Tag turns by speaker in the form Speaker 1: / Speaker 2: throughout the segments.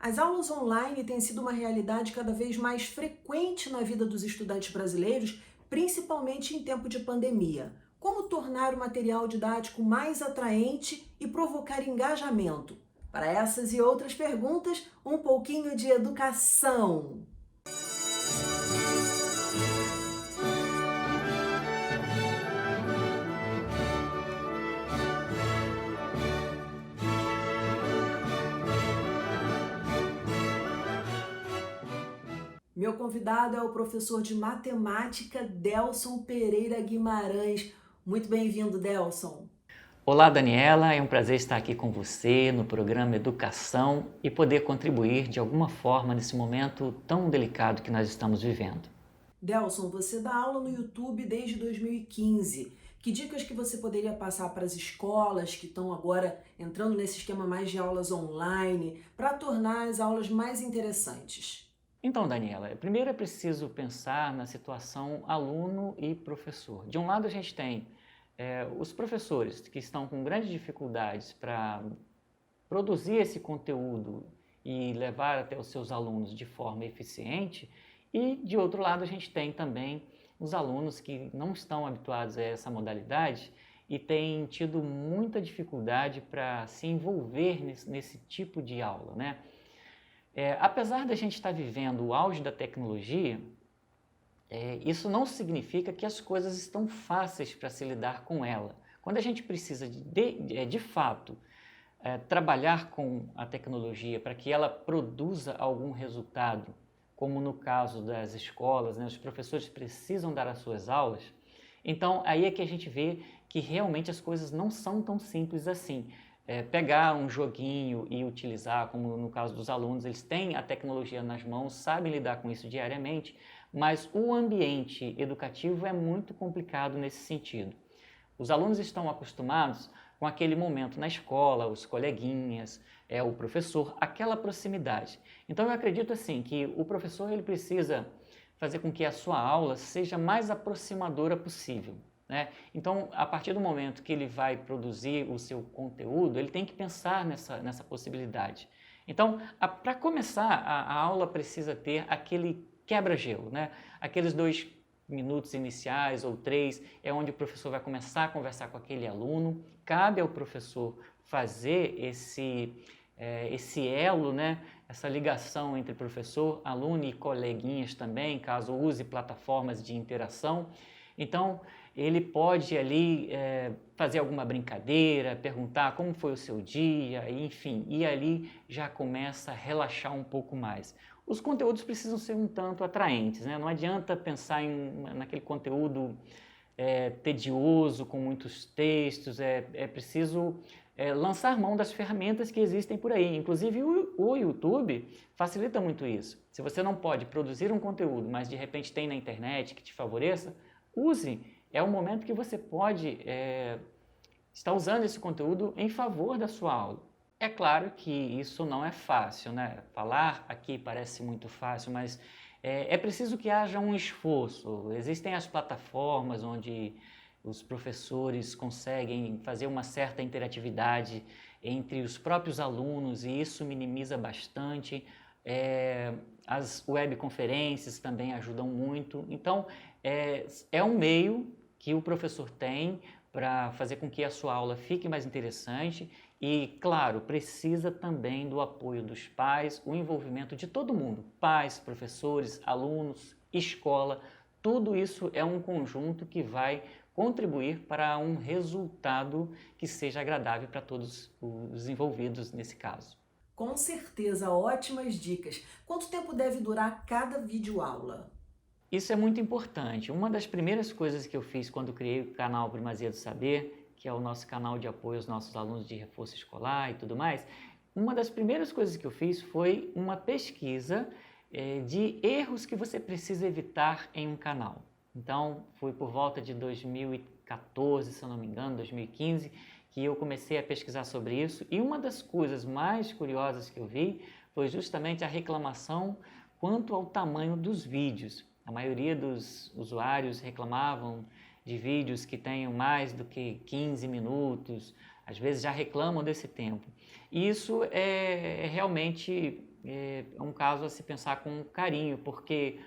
Speaker 1: As aulas online têm sido uma realidade cada vez mais frequente na vida dos estudantes brasileiros, principalmente em tempo de pandemia. Como tornar o material didático mais atraente e provocar engajamento? Para essas e outras perguntas, um pouquinho de educação. Meu convidado é o professor de matemática Delson Pereira Guimarães. Muito bem-vindo, Delson.
Speaker 2: Olá, Daniela, é um prazer estar aqui com você no programa Educação e poder contribuir de alguma forma nesse momento tão delicado que nós estamos vivendo.
Speaker 1: Delson, você dá aula no YouTube desde 2015. Que dicas que você poderia passar para as escolas que estão agora entrando nesse esquema mais de aulas online para tornar as aulas mais interessantes?
Speaker 2: Então, Daniela, primeiro é preciso pensar na situação aluno e professor. De um lado, a gente tem os professores que estão com grandes dificuldades para produzir esse conteúdo e levar até os seus alunos de forma eficiente, e de outro lado, a gente tem também os alunos que não estão habituados a essa modalidade e têm tido muita dificuldade para se envolver nesse tipo de aula, né? Apesar da gente estar vivendo o auge da tecnologia, isso não significa que as coisas estão fáceis para se lidar com ela. Quando a gente precisa de fato trabalhar com a tecnologia para que ela produza algum resultado, como no caso das escolas, né, os professores precisam dar as suas aulas, então aí é que a gente vê que realmente as coisas não são tão simples assim. Pegar um joguinho e utilizar, como no caso dos alunos, eles têm a tecnologia nas mãos, sabem lidar com isso diariamente, mas o ambiente educativo é muito complicado nesse sentido. Os alunos estão acostumados com aquele momento na escola, os coleguinhas, o professor, aquela proximidade. Então eu acredito assim que o professor ele precisa fazer com que a sua aula seja mais aproximadora possível, né? Então, a partir do momento que ele vai produzir o seu conteúdo, ele tem que pensar nessa possibilidade. Então, para começar, a aula precisa ter aquele quebra-gelo, né? Aqueles 2 minutos iniciais ou 3, é onde o professor vai começar a conversar com aquele aluno. Cabe ao professor fazer esse elo, né? Essa ligação entre professor, aluno e coleguinhas também, caso use plataformas de interação. Então, ele pode ali fazer alguma brincadeira, perguntar como foi o seu dia, enfim, e ali já começa a relaxar um pouco mais. Os conteúdos precisam ser um tanto atraentes, né? Não adianta pensar naquele conteúdo tedioso, com muitos textos, é preciso lançar mão das ferramentas que existem por aí. Inclusive o YouTube facilita muito isso. Se você não pode produzir um conteúdo, mas de repente tem na internet que te favoreça, use. É um momento que você pode estar usando esse conteúdo em favor da sua aula. É claro que isso não é fácil, né? Falar aqui parece muito fácil, mas é preciso que haja um esforço. Existem as plataformas onde os professores conseguem fazer uma certa interatividade entre os próprios alunos e isso minimiza bastante. As webconferências também ajudam muito. Então, é um meio que o professor tem para fazer com que a sua aula fique mais interessante e, claro, precisa também do apoio dos pais, o envolvimento de todo mundo, pais, professores, alunos, escola, tudo isso é um conjunto que vai contribuir para um resultado que seja agradável para todos os envolvidos nesse caso.
Speaker 1: Com certeza, ótimas dicas. Quanto tempo deve durar cada videoaula?
Speaker 2: Isso é muito importante. Uma das primeiras coisas que eu fiz quando criei o canal Primazia do Saber, que é o nosso canal de apoio aos nossos alunos de reforço escolar e tudo mais, uma das primeiras coisas que eu fiz foi uma pesquisa de erros que você precisa evitar em um canal. Então, foi por volta de 2014, se eu não me engano, 2015, que eu comecei a pesquisar sobre isso. E uma das coisas mais curiosas que eu vi foi justamente a reclamação quanto ao tamanho dos vídeos. A maioria dos usuários reclamavam de vídeos que tenham mais do que 15 minutos, às vezes já reclamam desse tempo. E isso é realmente é um caso a se pensar com carinho, porque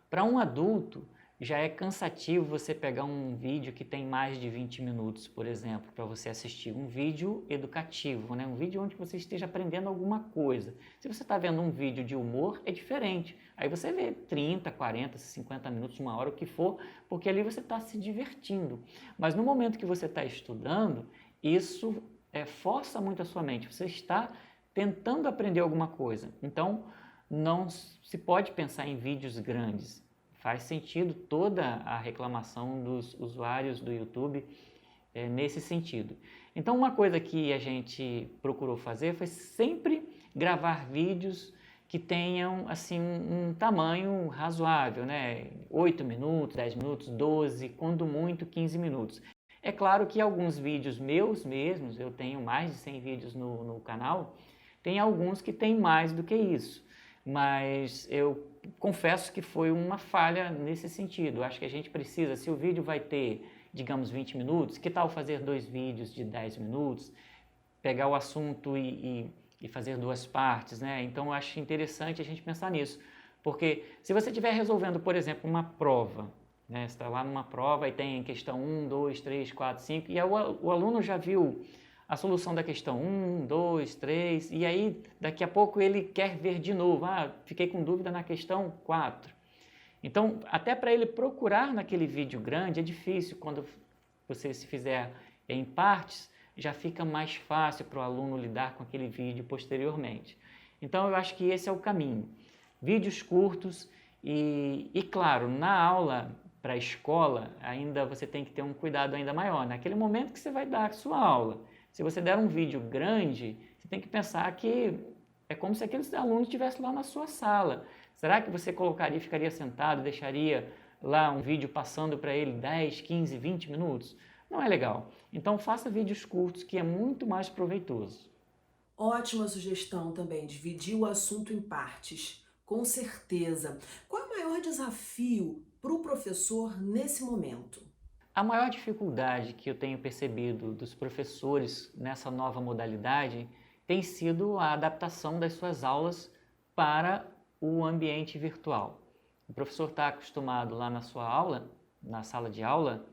Speaker 2: para um adulto já é cansativo você pegar um vídeo que tem mais de 20 minutos, por exemplo, para você assistir. Um vídeo educativo, né? Um vídeo onde você esteja aprendendo alguma coisa. Se você está vendo um vídeo de humor, é diferente. Aí você vê 30, 40, 50 minutos, uma hora, o que for, porque ali você está se divertindo. Mas no momento que você está estudando, isso força muito a sua mente. Você está tentando aprender alguma coisa. Então, não se pode pensar em vídeos grandes. Faz sentido toda a reclamação dos usuários do YouTube nesse sentido. Então, uma coisa que a gente procurou fazer foi sempre gravar vídeos que tenham assim um tamanho razoável, né? 8 minutos, 10 minutos, 12, quando muito 15 minutos. É claro que alguns vídeos meus mesmos, eu tenho mais de 100 vídeos no canal, tem alguns que tem mais do que isso, mas eu confesso que foi uma falha nesse sentido. Acho que a gente precisa, se o vídeo vai ter, digamos, 20 minutos, que tal fazer 2 vídeos de 10 minutos, pegar o assunto e fazer 2 partes, né? Então, eu acho interessante a gente pensar nisso, porque se você estiver resolvendo, por exemplo, uma prova, né? Você está lá numa prova e tem questão 1, 2, 3, 4, 5, e o aluno já viu a solução da questão 1, 2, 3, e aí daqui a pouco ele quer ver de novo, fiquei com dúvida na questão 4. Então, até para ele procurar naquele vídeo grande é difícil. Quando você se fizer em partes, já fica mais fácil para o aluno lidar com aquele vídeo posteriormente. Então, eu acho que esse é o caminho. Vídeos curtos e claro, na aula para a escola, ainda você tem que ter um cuidado ainda maior. Naquele momento que você vai dar a sua aula, se você der um vídeo grande, você tem que pensar que é como se aqueles alunos estivessem lá na sua sala. Será que você colocaria, ficaria sentado, deixaria lá um vídeo passando para ele 10, 15, 20 minutos? Não é legal. Então faça vídeos curtos, que é muito mais proveitoso.
Speaker 1: Ótima sugestão também, dividir o assunto em partes, com certeza. Qual é o maior desafio para o professor nesse momento?
Speaker 2: A maior dificuldade que eu tenho percebido dos professores nessa nova modalidade tem sido a adaptação das suas aulas para o ambiente virtual. O professor está acostumado lá na sua aula, na sala de aula,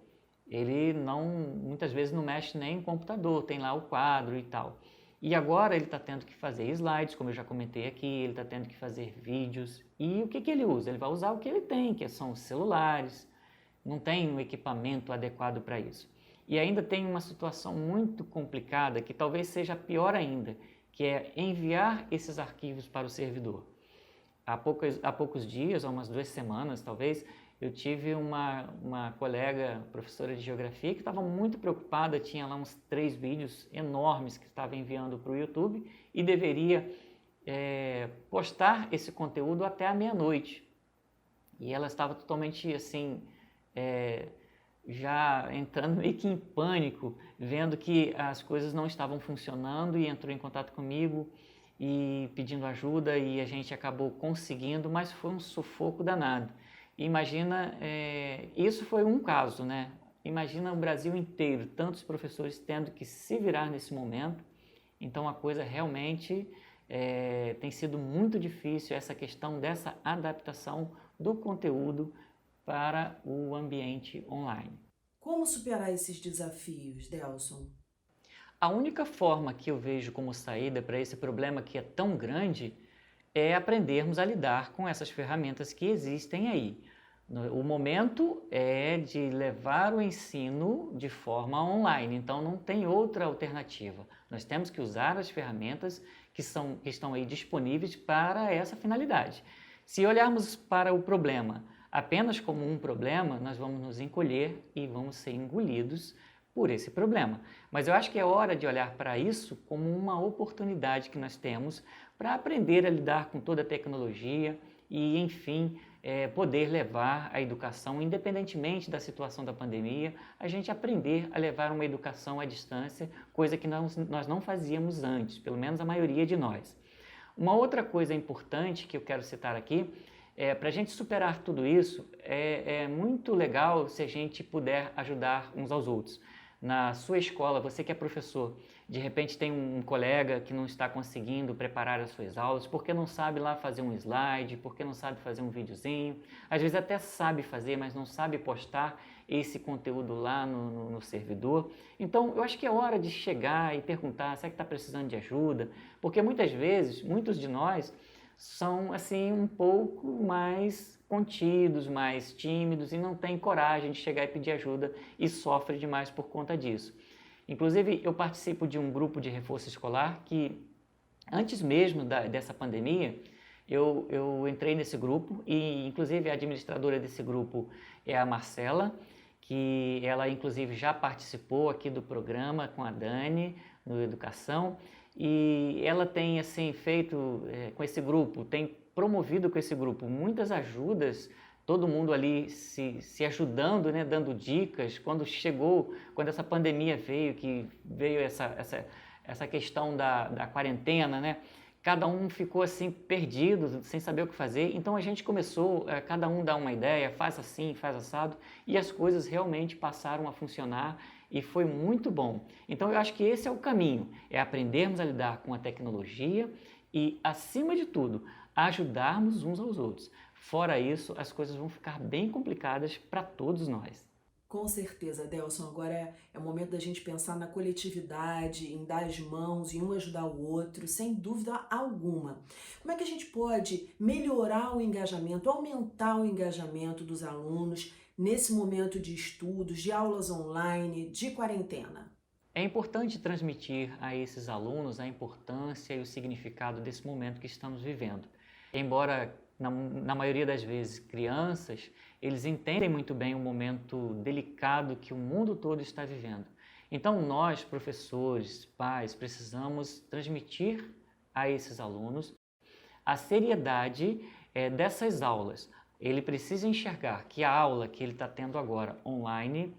Speaker 2: ele muitas vezes não mexe nem em computador, tem lá o quadro e tal. E agora ele está tendo que fazer slides, como eu já comentei aqui, ele está tendo que fazer vídeos. E o que ele usa? Ele vai usar o que ele tem, que são os celulares. Não tem um equipamento adequado para isso. E ainda tem uma situação muito complicada, que talvez seja pior ainda, que é enviar esses arquivos para o servidor. Há poucos dias, há umas 2 semanas talvez, eu tive uma colega, professora de geografia, que estava muito preocupada, tinha lá uns 3 vídeos enormes que estava enviando para o YouTube e deveria postar esse conteúdo até a meia-noite. E ela estava totalmente assim, já entrando meio que em pânico, vendo que as coisas não estavam funcionando e entrou em contato comigo e pedindo ajuda e a gente acabou conseguindo, mas foi um sufoco danado. Imagina, isso foi um caso, né? Imagina o Brasil inteiro, tantos professores tendo que se virar nesse momento. Então a coisa realmente tem sido muito difícil, essa questão dessa adaptação do conteúdo para o ambiente online.
Speaker 1: Como superar esses desafios, Delson?
Speaker 2: A única forma que eu vejo como saída para esse problema que é tão grande é aprendermos a lidar com essas ferramentas que existem aí. O momento é de levar o ensino de forma online, então não tem outra alternativa. Nós temos que usar as ferramentas que estão aí disponíveis para essa finalidade. Se olharmos para o problema apenas como um problema, nós vamos nos encolher e vamos ser engolidos por esse problema. Mas eu acho que é hora de olhar para isso como uma oportunidade que nós temos para aprender a lidar com toda a tecnologia e, enfim, poder levar a educação, independentemente da situação da pandemia, a gente aprender a levar uma educação à distância, coisa que nós não fazíamos antes, pelo menos a maioria de nós. Uma outra coisa importante que eu quero citar aqui, para a gente superar tudo isso, é muito legal se a gente puder ajudar uns aos outros. Na sua escola, você que é professor, De repente tem um colega que não está conseguindo preparar as suas aulas porque não sabe lá fazer um slide, porque não sabe fazer um videozinho. Às vezes até sabe fazer, mas não sabe postar esse conteúdo lá no servidor. Então, eu acho que é hora de chegar e perguntar, será que está precisando de ajuda? Porque muitas vezes, muitos de nós são assim um pouco mais contidos, mais tímidos e não têm coragem de chegar e pedir ajuda e sofre demais por conta disso. Inclusive, eu participo de um grupo de reforço escolar que, antes mesmo dessa pandemia, eu entrei nesse grupo e, inclusive, a administradora desse grupo é a Marcela, que ela, inclusive, já participou aqui do programa com a Dani, no Educação, e ela tem, assim, feito com esse grupo, tem promovido com esse grupo muitas ajudas, todo mundo ali se ajudando, né, dando dicas. Quando essa pandemia veio, que veio essa questão da quarentena, né, cada um ficou assim perdido, sem saber o que fazer. Então a gente começou, cada um dá uma ideia, faz assim, faz assado, e as coisas realmente passaram a funcionar e foi muito bom. Então eu acho que esse é o caminho, é aprendermos a lidar com a tecnologia e, acima de tudo, ajudarmos uns aos outros. Fora isso, as coisas vão ficar bem complicadas para todos nós.
Speaker 1: Com certeza, Delson. Agora é o momento da gente pensar na coletividade, em dar as mãos, em um ajudar o outro, sem dúvida alguma. Como é que a gente pode melhorar o engajamento, aumentar o engajamento dos alunos nesse momento de estudos, de aulas online, de quarentena?
Speaker 2: É importante transmitir a esses alunos a importância e o significado desse momento que estamos vivendo. Embora, na maioria das vezes, crianças, eles entendem muito bem o momento delicado que o mundo todo está vivendo. Então, nós, professores, pais, precisamos transmitir a esses alunos a seriedade dessas aulas. Ele precisa enxergar que a aula que ele está tendo agora online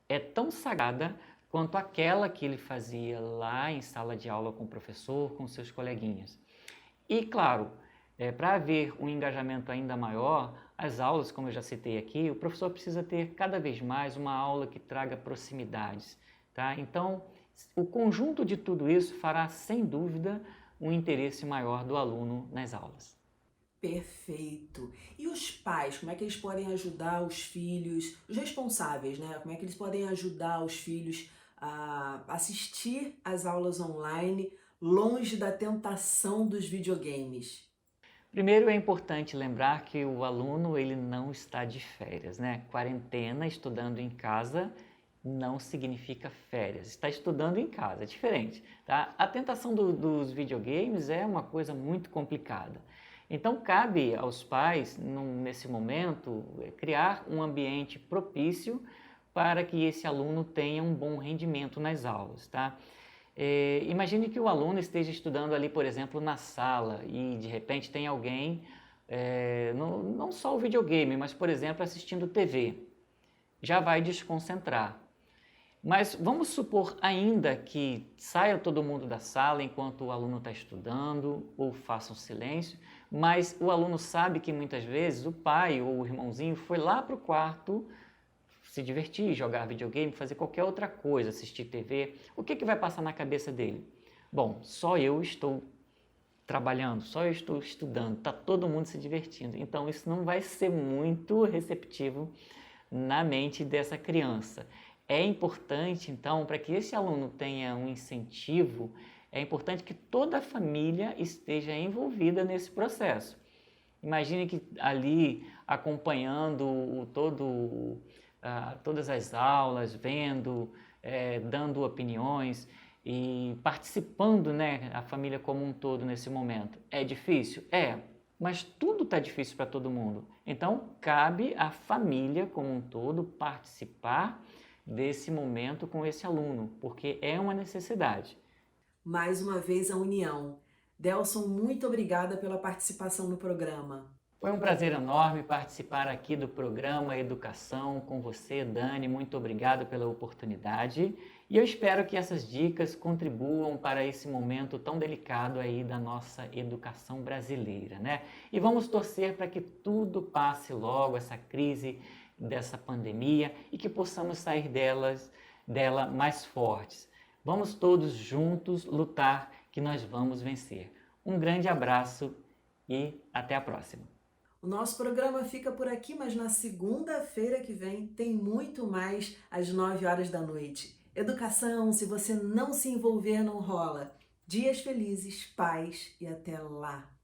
Speaker 2: é tão sagrada quanto aquela que ele fazia lá em sala de aula com o professor, com seus coleguinhas. E, claro, para haver um engajamento ainda maior, as aulas, como eu já citei aqui, o professor precisa ter cada vez mais uma aula que traga proximidades, tá? Então, o conjunto de tudo isso fará, sem dúvida, um interesse maior do aluno nas aulas.
Speaker 1: Perfeito. E os pais, como é que eles podem ajudar os filhos, os responsáveis, né? Como é que eles podem ajudar os filhos a assistir às aulas online longe da tentação dos videogames?
Speaker 2: Primeiro, é importante lembrar que o aluno ele não está de férias, né? Quarentena, estudando em casa, não significa férias. Está estudando em casa, é diferente, tá? A tentação dos videogames é uma coisa muito complicada. Então, cabe aos pais, nesse momento, criar um ambiente propício para que esse aluno tenha um bom rendimento nas aulas, tá? Imagine que o aluno esteja estudando ali, por exemplo, na sala e de repente tem alguém, não só o videogame, mas, por exemplo, assistindo TV. Já vai desconcentrar. Mas vamos supor ainda que saia todo mundo da sala enquanto o aluno está estudando ou faça um silêncio, mas o aluno sabe que muitas vezes o pai ou o irmãozinho foi lá para o quarto se divertir, jogar videogame, fazer qualquer outra coisa, assistir TV. O que vai passar na cabeça dele? Bom, só eu estou trabalhando, só eu estou estudando, está todo mundo se divertindo. Então isso não vai ser muito receptivo na mente dessa criança. É importante, então, para que esse aluno tenha um incentivo, é importante que toda a família esteja envolvida nesse processo. Imagine que ali, acompanhando todas as aulas, vendo, dando opiniões e participando, né, a família como um todo nesse momento. É difícil? É, mas tudo está difícil para todo mundo. Então, cabe à família como um todo participar desse momento com esse aluno, porque é uma necessidade.
Speaker 1: Mais uma vez a união. Delson, muito obrigada pela participação no programa.
Speaker 2: Foi um prazer enorme participar aqui do programa Educação com você, Dani. Muito obrigado pela oportunidade e eu espero que essas dicas contribuam para esse momento tão delicado aí da nossa educação brasileira, né? E vamos torcer para que tudo passe logo, essa crise dessa pandemia, e que possamos sair dela mais fortes. Vamos todos juntos lutar que nós vamos vencer. Um grande abraço e até a próxima.
Speaker 1: O nosso programa fica por aqui, mas na segunda-feira que vem tem muito mais às 9 horas da noite. Educação, se você não se envolver, não rola. Dias felizes, paz e até lá!